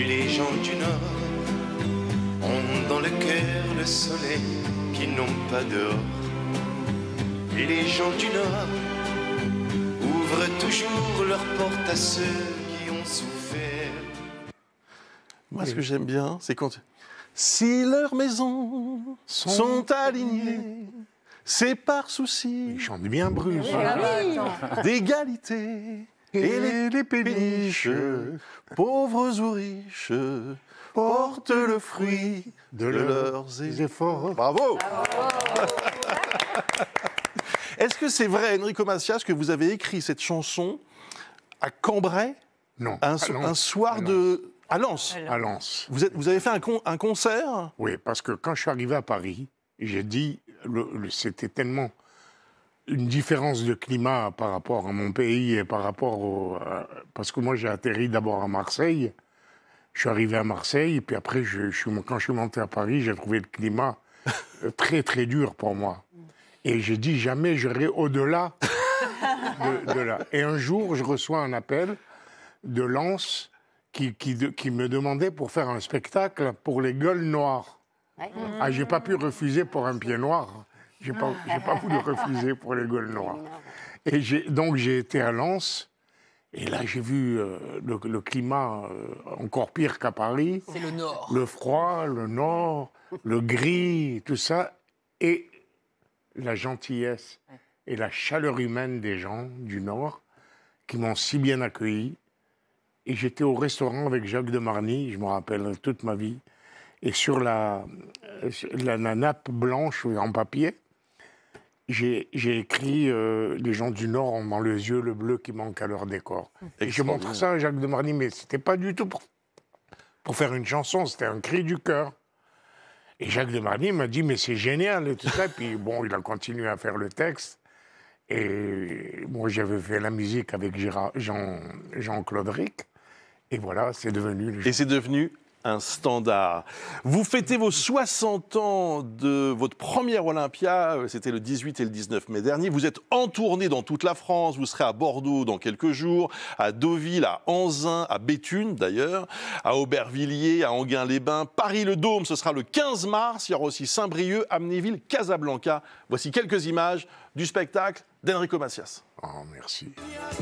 Les gens du Nord ont dans le cœur le soleil qu'ils n'ont pas dehors. Les gens du Nord ouvrent toujours leurs portes à ceux qui ont souffert. Moi, ce que j'aime bien, c'est quand... Si leurs maisons sont alignées, c'est par souci... Ils chantent bien Bruce. D'égalité et les péniches, pauvres ou riches, portent le fruit de leurs efforts. Bravo. Est-ce que c'est vrai, Enrico Macias, que vous avez écrit cette chanson à Cambrai? Non. Un soir de... À Lens. À Lens. Vous avez fait un concert? Oui, parce que quand je suis arrivé à Paris, j'ai dit, c'était tellement une différence de climat par rapport à mon pays et par rapport au... parce que moi, j'ai atterri d'abord à Marseille. Je suis arrivé à Marseille, puis après, quand je suis monté à Paris, j'ai trouvé le climat très, très dur pour moi. Et j'ai dit, jamais j'irai au-delà de là. Et un jour, je reçois un appel de Lens qui me demandait pour faire un spectacle pour les gueules noires. Ouais. Ah, j'ai pas pu refuser pour un pied noir. J'ai pas voulu refuser pour les gueules noires. Et donc j'ai été à Lens, et là j'ai vu le climat encore pire qu'à Paris. C'est le Nord. Le froid, le Nord, le gris, tout ça. Et la gentillesse et la chaleur humaine des gens du Nord qui m'ont si bien accueilli. Et j'étais au restaurant avec Jacques Demarny, je me rappelle toute ma vie, et sur la nappe blanche en papier, j'ai écrit les gens du Nord ont dans les yeux le bleu qui manque à leur décor. Et je montre ça à Jacques Demarny, mais c'était pas du tout pour faire une chanson, c'était un cri du cœur. Et Jacques Demarny m'a dit, mais c'est génial et tout ça. Puis bon, il a continué à faire le texte. Et moi, j'avais fait la musique avec Jean-Claude Ric. Et voilà, c'est devenu... Et c'est devenu un standard. Vous fêtez vos 60 ans de votre première Olympia, c'était le 18 et le 19 mai dernier. Vous êtes en tournée dans toute la France, vous serez à Bordeaux dans quelques jours, à Deauville, à Anzin, à Béthune d'ailleurs, à Aubervilliers, à Enghien-les-Bains, Paris-le-Dôme, ce sera le 15 mars, il y aura aussi Saint-Brieuc, Amnéville, Casablanca. Voici quelques images du spectacle d'Enrico Macias. Oh, merci.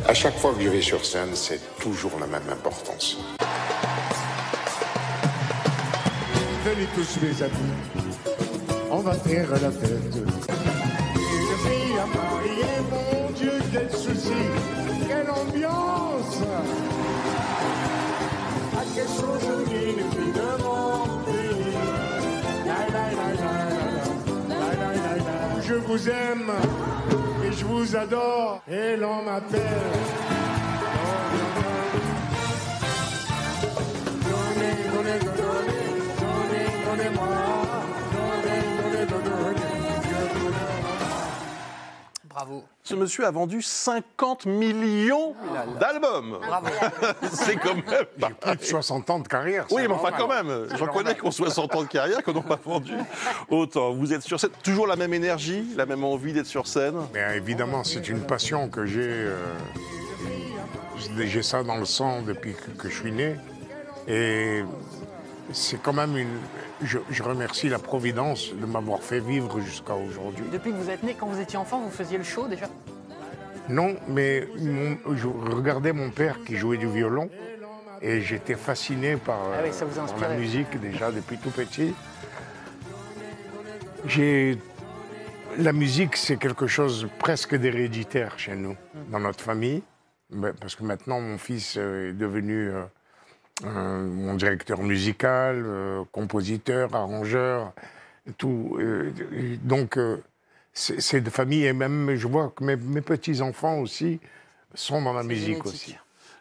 À chaque fois que je vais sur scène, c'est toujours la même importance. Venez tous mes amis, on va faire la fête. Une fille à Paris, et mon Dieu, quel souci, quelle ambiance. À quelle chose une fille de mon pays. Je vous aime et je vous adore et l'on m'appelle. Bravo. Ce monsieur a vendu 50 millions d'albums. Bravo. C'est quand même... J'ai plus de 60 ans de carrière. Oui, mais enfin quand même, je reconnais qu'on 60 ans de carrière, qu'on n'a pas vendu autant. Vous êtes sur scène, toujours la même énergie, la même envie d'être sur scène? Mais évidemment, c'est une passion que j'ai. J'ai ça dans le sang depuis que je suis né. Et c'est quand même une... Je remercie la Providence de m'avoir fait vivre jusqu'à aujourd'hui. Depuis que vous êtes né, quand vous étiez enfant, vous faisiez le show déjà? Non, mais je regardais mon père qui jouait du violon et j'étais fasciné par, ça vous par la musique déjà depuis tout petit. La musique, c'est quelque chose presque d'héréditaire chez nous, dans notre famille, parce que maintenant mon fils est devenu mon directeur musical, compositeur, arrangeur, tout. Donc c'est de famille, et même je vois que mes petits-enfants aussi sont dans la musique génétique. aussi.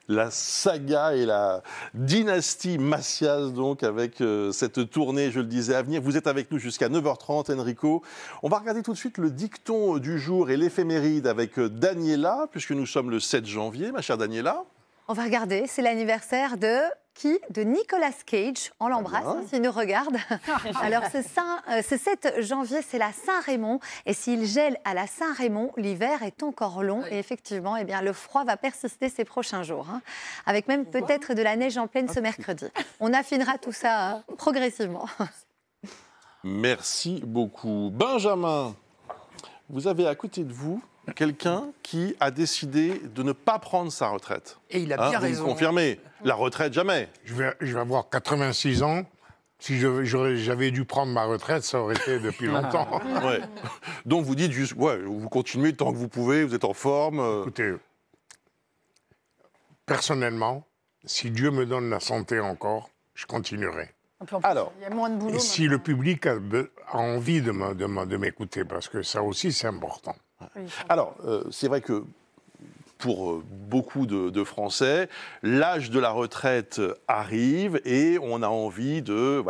La saga et la dynastie Macias, donc, avec cette tournée, je le disais, à venir. Vous êtes avec nous jusqu'à 9h30, Enrico. On va regarder tout de suite le dicton du jour et l'éphéméride avec Daniela, puisque nous sommes le 7 janvier, ma chère Daniela. On va regarder, c'est l'anniversaire de de Nicolas Cage. On l'embrasse hein, s'il nous regarde. Alors, ce 7 janvier, c'est la Saint-Raymond. Et s'il gèle à la Saint-Raymond, l'hiver est encore long. Et effectivement, eh bien, le froid va persister ces prochains jours. Hein, avec même peut-être de la neige en pleine ce mercredi. On affinera tout ça progressivement. Merci beaucoup. Benjamin, vous avez à côté de vous quelqu'un qui a décidé de ne pas prendre sa retraite. Et il a bien raison. Vous me confirmez, la retraite, jamais. Je vais avoir 86 ans. Si j'avais dû prendre ma retraite, ça aurait été depuis longtemps. Ouais. Donc vous dites juste, ouais, vous continuez tant que vous pouvez, vous êtes en forme. Écoutez, personnellement, si Dieu me donne la santé encore, je continuerai. Alors, il y a moins de boulot. Et si le public a envie de m'écouter, parce que ça aussi c'est important. Alors, c'est vrai que pour beaucoup de Français, l'âge de la retraite arrive et on a envie de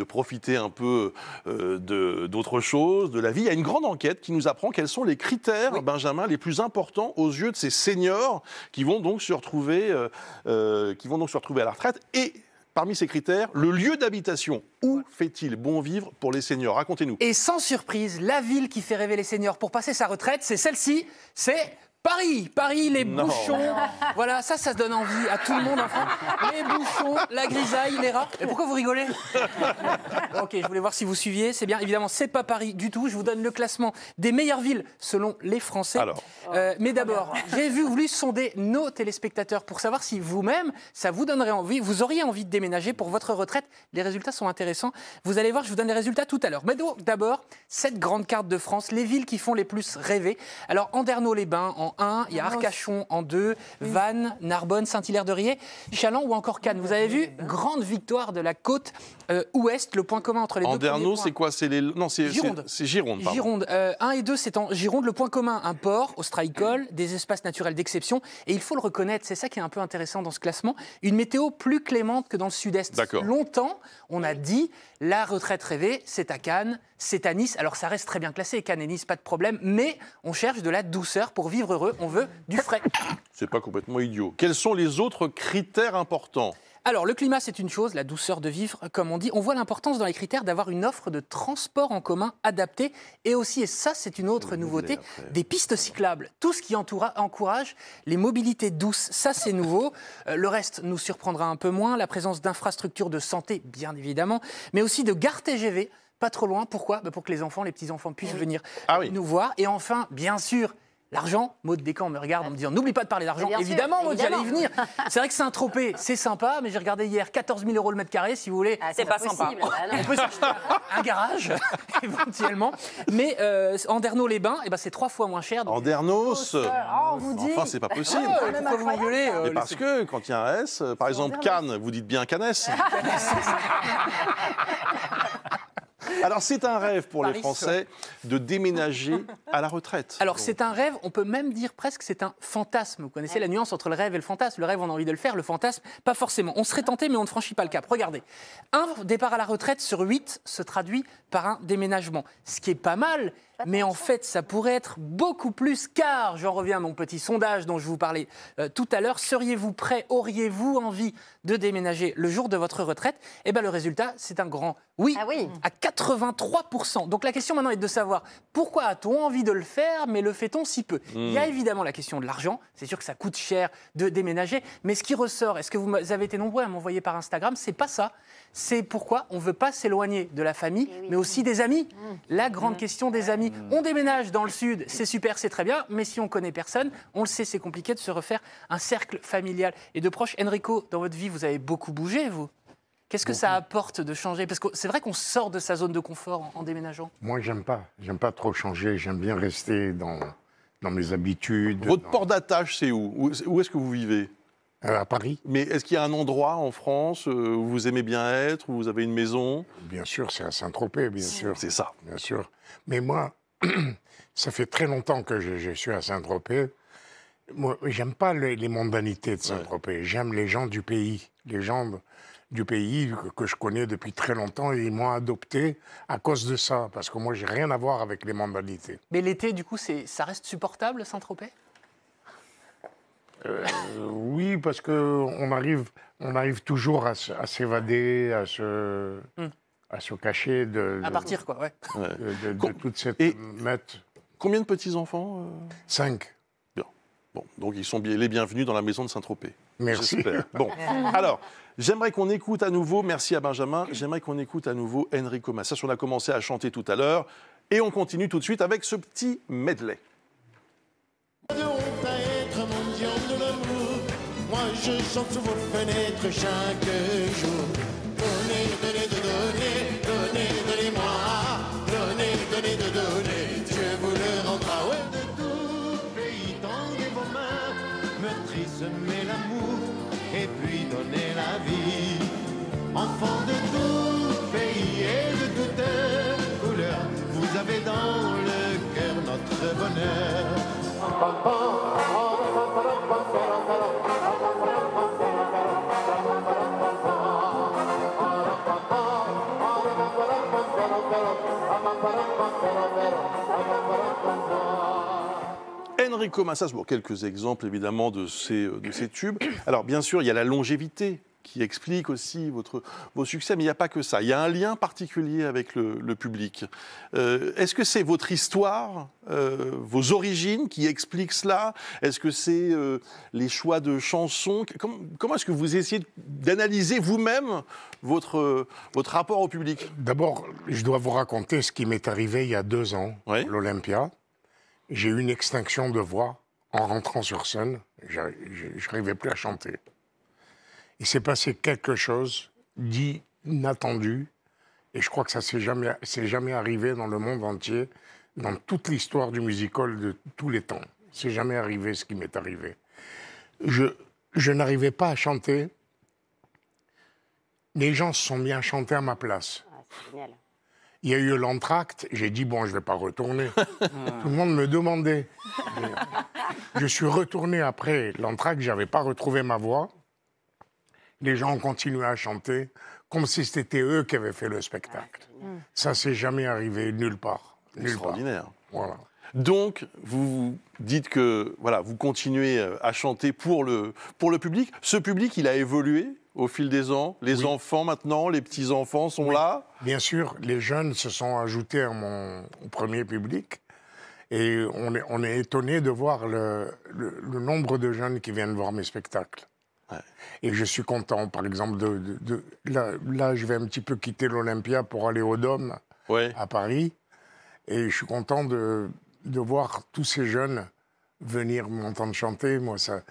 profiter un peu d'autre chose, de la vie. Il y a une grande enquête qui nous apprend quels sont les critères, Benjamin, les plus importants aux yeux de ces seniors qui vont donc se retrouver à la retraite. Et parmi ces critères, le lieu d'habitation. Où fait-il bon vivre pour les seniors? Racontez-nous. Et sans surprise, la ville qui fait rêver les seniors pour passer sa retraite, c'est celle-ci, c'est Paris. Paris, les bouchons. Voilà, ça donne envie à tout le monde en France. Les bouchons, la grisaille, les rats. Et pourquoi vous rigolez? Ok, je voulais voir si vous suiviez. C'est bien. Évidemment, c'est pas Paris du tout. Je vous donne le classement des meilleures villes selon les Français. Alors. Mais d'abord, j'ai voulu sonder nos téléspectateurs pour savoir si vous-même, ça vous donnerait envie, vous auriez envie de déménager pour votre retraite. Les résultats sont intéressants. Vous allez voir, je vous donne les résultats tout à l'heure. Mais d'abord, cette grande carte de France, les villes qui font les plus rêver. Alors, Andernos-les-Bains en 1, il y a Arcachon en 2, Vannes, Narbonne, Saint-Hilaire-de-Riez, Châlons ou encore Cannes. Vous avez vu, grande victoire de la côte ouest, le point commun entre les deux. Andernos, c'est quoi? C'est Gironde. C'est Gironde, pardon. Gironde. 1 et 2, c'est en Gironde. Le point commun, un port, ostréicole, des espaces naturels d'exception. Et il faut le reconnaître, c'est ça qui est un peu intéressant dans ce classement, une météo plus clémente que dans le sud-est. D'accord. Longtemps, on a dit, la retraite rêvée, c'est à Cannes, c'est à Nice. Alors ça reste très bien classé, Cannes et Nice, pas de problème, mais on cherche de la douceur pour vivre heureux, on veut du frais. C'est pas complètement idiot. Quels sont les autres critères importants? Alors, le climat, c'est une chose, la douceur de vivre, comme on dit. On voit l'importance dans les critères d'avoir une offre de transport en commun adaptée et aussi, et ça, c'est une autre nouveauté, des pistes cyclables. Tout ce qui encourage les mobilités douces, ça, c'est nouveau. Le reste nous surprendra un peu moins. La présence d'infrastructures de santé, bien évidemment, mais aussi de gares TGV, pas trop loin. Pourquoi? Pour que les enfants, les petits-enfants puissent venir nous voir. Et enfin, bien sûr, l'argent, Maud Descamps me regarde en me disant n'oublie pas de parler d'argent. Évidemment, Maud, j'allais y venir. C'est vrai que Saint-Tropez, c'est sympa, mais j'ai regardé hier 14 000 € le mètre carré, si vous voulez. Ah, c'est pas sympa. On peut s'acheter un garage, éventuellement. Mais Andernos-les-Bains, c'est 3 fois moins cher. Andernos, on vous dit. enfin, c'est pas possible. Pourquoi vous m'engueulez Mais parce que quand il y a un S, par exemple Cannes, vous dites bien Cannes. Alors, c'est un rêve pour les Français de déménager à la retraite. Alors, c'est un rêve, on peut même dire presque que c'est un fantasme. Vous connaissez la nuance entre le rêve et le fantasme. Le rêve, on a envie de le faire, le fantasme, pas forcément. On serait tenté, mais on ne franchit pas le cap. Regardez, un départ à la retraite sur 8 se traduit par un déménagement. Ce qui est pas mal, mais en fait, ça pourrait être beaucoup plus, car, j'en reviens à mon petit sondage dont je vous parlais tout à l'heure, seriez-vous prêt, auriez-vous envie de déménager le jour de votre retraite? Eh bien, le résultat, c'est un grand oui, à 83%. Donc la question maintenant est de savoir pourquoi a-t-on envie de le faire, mais le fait-on si peu? Il y a évidemment la question de l'argent, c'est sûr que ça coûte cher de déménager, mais ce qui ressort, est-ce que vous avez été nombreux à m'envoyer par Instagram, c'est pas ça. C'est pourquoi on ne veut pas s'éloigner de la famille, mais aussi des amis. La grande question des amis. On déménage dans le sud, c'est super, c'est très bien, mais si on ne connaît personne, on le sait, c'est compliqué de se refaire un cercle familial et de proches. Enrico, dans votre vie, vous avez beaucoup bougé, vous. Qu'est-ce que ça apporte de changer? Parce que c'est vrai qu'on sort de sa zone de confort en déménageant. Moi, j'aime pas trop changer, j'aime bien rester dans mes habitudes. Votre port d'attache, c'est où? Où est-ce que vous vivez? À Paris. Mais est-ce qu'il y a un endroit en France où vous aimez bien être, où vous avez une maison? Bien sûr, c'est à Saint-Tropez, bien sûr. C'est ça. Bien sûr. Mais moi, ça fait très longtemps que je suis à Saint-Tropez. Moi, j'aime pas les mondanités de Saint-Tropez. J'aime les gens du pays. Les gens du pays que je connais depuis très longtemps et ils m'ont adopté à cause de ça. Parce que moi, j'ai rien à voir avec les mondanités. Mais l'été, du coup, ça reste supportable, Saint-Tropez? Oui, parce qu'on arrive toujours à s'évader, à se cacher À partir, quoi, ouais. de toute cette Et- mette. Combien de petits-enfants 5. Bien. Bon, donc ils sont les bienvenus dans la maison de Saint-Tropez. Merci. J'espère. Bon, alors, j'aimerais qu'on écoute à nouveau, merci à Benjamin, j'aimerais qu'on écoute à nouveau Enrico Macias. On a commencé à chanter tout à l'heure et on continue tout de suite avec ce petit medley. De honte à être mendiant de l'amour, moi je chante sous vos fenêtres chaque jour. Donnez, donnez, donnez, donnez, donnez-moi. Donnez, donnez, donnez, Dieu vous le rendra. Ouais, de tout pays, tendez vos mains, meurtri, semez l'amour, et puis donnez la vie. Enfants de tout pays et de toute couleur, vous avez dans le cœur notre bonheur. Enrico Macias, bon, quelques exemples évidemment de ces tubes. Alors bien sûr, il y a la longévité qui explique aussi vos succès, mais il n'y a pas que ça. Il y a un lien particulier avec le public. Est-ce que c'est votre histoire, vos origines qui expliquent cela? Est-ce que c'est les choix de chansons? Comment est-ce que vous essayez d'analyser vous-même votre rapport au public? D'abord, je dois vous raconter ce qui m'est arrivé il y a 2 ans, Oui. à l'Olympia. J'ai eu une extinction de voix en rentrant sur scène. Je n'arrivais plus à chanter. Il s'est passé quelque chose d'inattendu, et je crois que ça c'est jamais arrivé dans le monde entier, dans toute l'histoire du musical de tous les temps. C'est jamais arrivé ce qui m'est arrivé. Je n'arrivais pas à chanter. Les gens se sont mis à chanter à ma place. Ah, c'est génial. Il y a eu l'entracte, j'ai dit, bon, je ne vais pas retourner. Tout le monde me demandait. Je suis retourné après l'entracte, je n'avais pas retrouvé ma voix. Les gens ont continué à chanter comme si c'était eux qui avaient fait le spectacle. Ça, c'est jamais arrivé nulle part. Nulle part. Extraordinaire. Voilà. Donc, vous dites que voilà, vous continuez à chanter pour le public. Ce public, il a évolué au fil des ans. Les enfants maintenant, les petits-enfants sont là. Bien sûr, les jeunes se sont ajoutés à mon premier public. Et on est étonné de voir le nombre de jeunes qui viennent voir mes spectacles. Ouais. Et je suis content, par exemple, là, je vais un petit peu quitter l'Olympia pour aller au Dôme, Ouais. à Paris. Et je suis content de voir tous ces jeunes venir m'entendre chanter. Moi, ça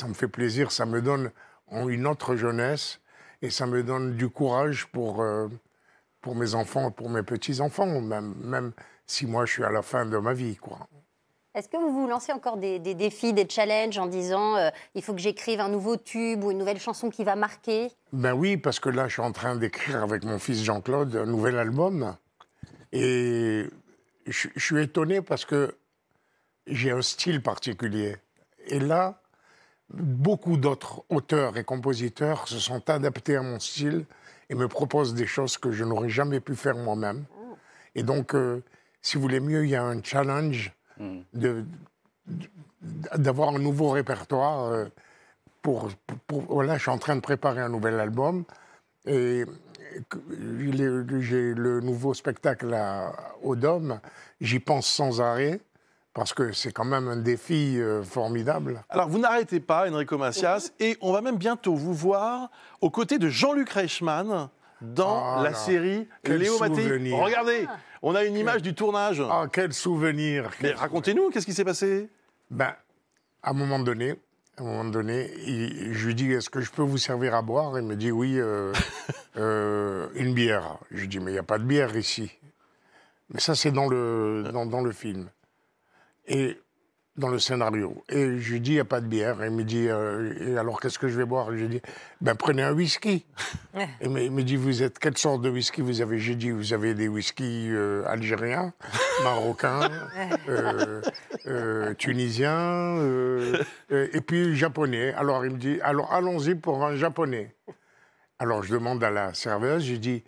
me fait plaisir, ça me donne une autre jeunesse et ça me donne du courage pour mes enfants, pour mes petits-enfants, même si moi, je suis à la fin de ma vie, quoi. Est-ce que vous vous lancez encore des défis, des challenges en disant il faut que j'écrive un nouveau tube ou une nouvelle chanson qui va marquer? Ben oui, parce que là, je suis en train d'écrire avec mon fils Jean-Claude un nouvel album. Et je suis étonné parce que j'ai un style particulier. Et là, beaucoup d'autres auteurs et compositeurs se sont adaptés à mon style et me proposent des choses que je n'aurais jamais pu faire moi-même. Et donc, si vous voulez mieux, il y a un challenge d'avoir un nouveau répertoire. Voilà, je suis en train de préparer un nouvel album. Et j'ai le nouveau spectacle au Dôme. J'y pense sans arrêt, parce que c'est quand même un défi formidable. Alors, vous n'arrêtez pas, Enrico Macias, et on va même bientôt vous voir aux côtés de Jean-Luc Reichmann dans la série quel Léo Mattei. souvenir. Regardez, on a une image du tournage. Ah, quel souvenir! Mais racontez-nous, qu'est-ce qui s'est passé? Ben, à un moment donné, je lui dis, est-ce que je peux vous servir à boire? Il me dit, oui, une bière. Je lui dis, mais il n'y a pas de bière ici. Mais ça, c'est dans le film. Et dans le scénario. Et je lui dis, il n'y a pas de bière. Et il me dit, et alors qu'est-ce que je vais boire? Je lui dis, ben prenez un whisky. Et il me dit, vous êtes quelle sorte de whisky vous avez? J'ai dit, vous avez des whiskies algériens, marocains, tunisiens, et puis japonais. Alors il me dit, alors allons-y pour un japonais. Alors je demande à la serveuse, je dis,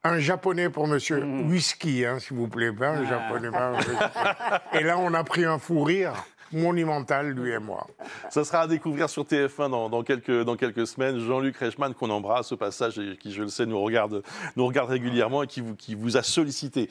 un japonais pour monsieur, whisky, hein, s'il vous plaît, pas un japonais. Pas un japonais. Et là, on a pris un fou rire. monumental, lui et moi. Ça sera à découvrir sur TF1 dans quelques semaines. Jean-Luc Reichmann, qu'on embrasse au passage et qui, je le sais, nous regarde régulièrement et qui vous a sollicité